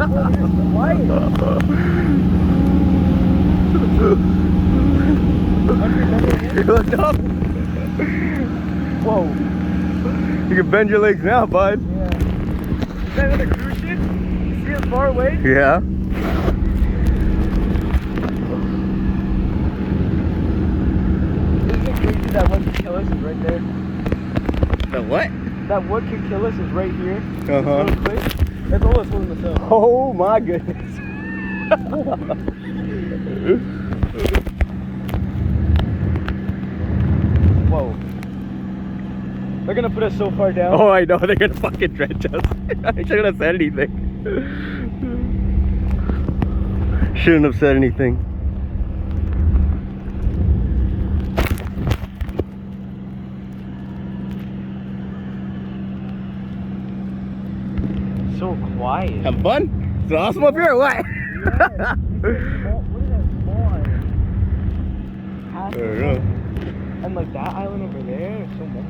You looked up? Whoa. You can bend your legs now, bud. Yeah. Is that another cruise ship? You see it far away? Yeah. Isn't it crazy that what could kill us is right there? The what? That what could kill us is right here. Uh-huh. This little cliff. That's almost holding us up. Oh my goodness. Whoa. They're gonna put us so far down. Oh, I know. They're gonna fucking drench us. I shouldn't have said anything. Shouldn't have said anything. So quiet. Have fun? It's awesome up here or what? Yeah. What is that small island? I don't know. And like that island over there is so many.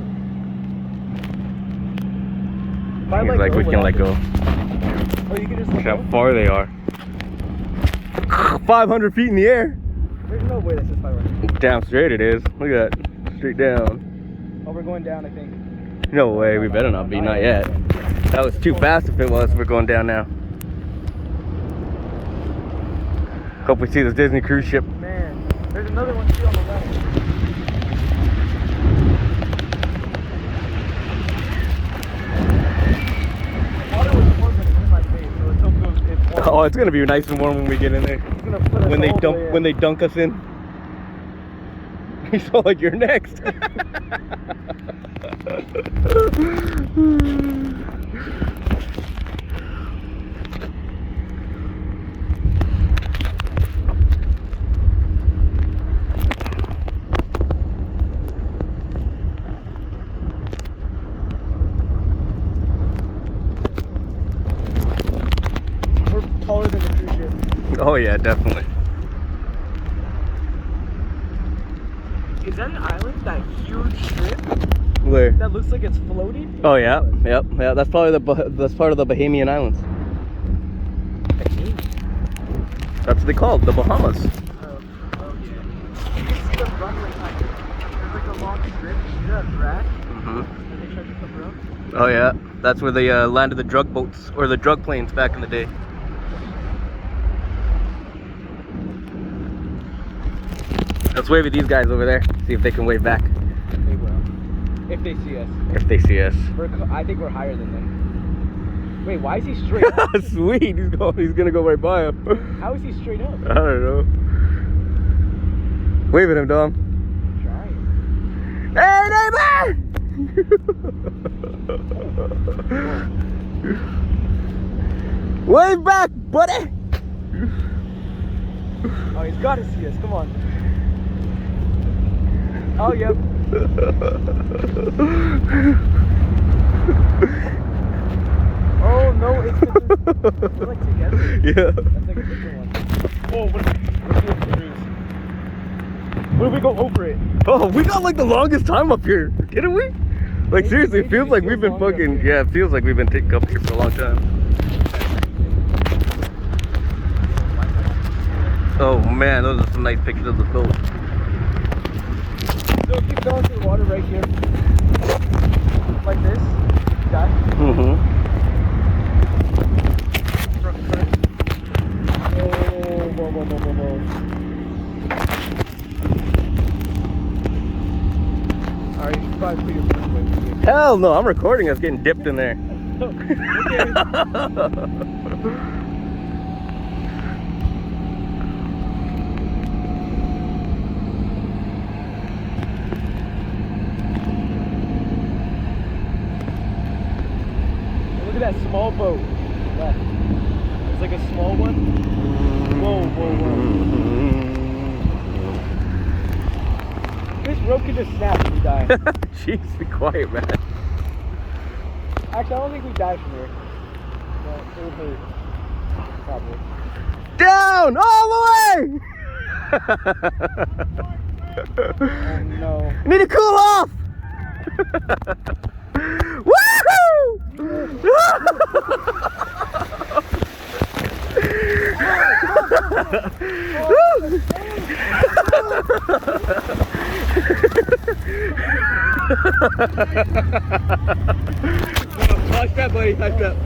He's like, we can let go. Oh, you can just let Look how go? far they are. 500 feet in the air. There's no way this is 500. Damn straight it is. Look at that. Straight down. Oh, we're going down, I think. No way. We better not be. Not yet. That was too fast if it was. We're going down now. Hope we see this Disney cruise ship. Man, there's another one too on the left. Water was warm when it hit my face, so let's hope it's warm. Oh, it's gonna be nice and warm when we get in there. It's gonna put us When they all the dump, way in. when they dunk us in. You feel like you're next. We're taller than the cruise ship. Oh yeah, definitely. Is that an island? That huge strip? Where? That looks like it's floating? Oh yeah, yep, yeah. That's probably that's part of the Bahamian Islands. That's what they call it, the Bahamas. Oh, yeah. You can see the runway kind of. There's like a long strip. You see that track? Mm-hmm. And they tried to cover up. Oh yeah, that's where they landed the drug boats or the drug planes back in the day. Let's wave at these guys over there. See if they can wave back. They will. If they see us. If they see us. I think we're higher than them. Wait, why is he straight up? Sweet, he's gonna go right by him. How is he straight up? I don't know. Wave at him, Dom. I'm trying. Hey, neighbor! Wave back, buddy! Oh, he's got to see us. Come on. Oh, yep. Oh, no, it's we're like together. Yeah. That's like a different one. Oh, let's do a cruise. What if we go over it? Oh, we got like the longest time up here, didn't we? Like seriously, it feels like we've been fucking, yeah, it feels like we've been taking up here for a long time. Oh man, those are some nice pictures of the boat. So keep going to the water right here. Like this. That. Mm-hmm. Oh, whoa, whoa, whoa, whoa, whoa. Alright, you should probably put your phone away from you. Hell no, I'm recording us getting dipped in there. Look at that small boat. Left. It's like a small one. Whoa, whoa, whoa. This rope can just snap if we die. Jeez, be quiet, man. Actually, I don't think we die from here. No, it would hurt. Probably. Down all the way! Oh no. You need to cool off! Woohoo! High step, buddy. High step.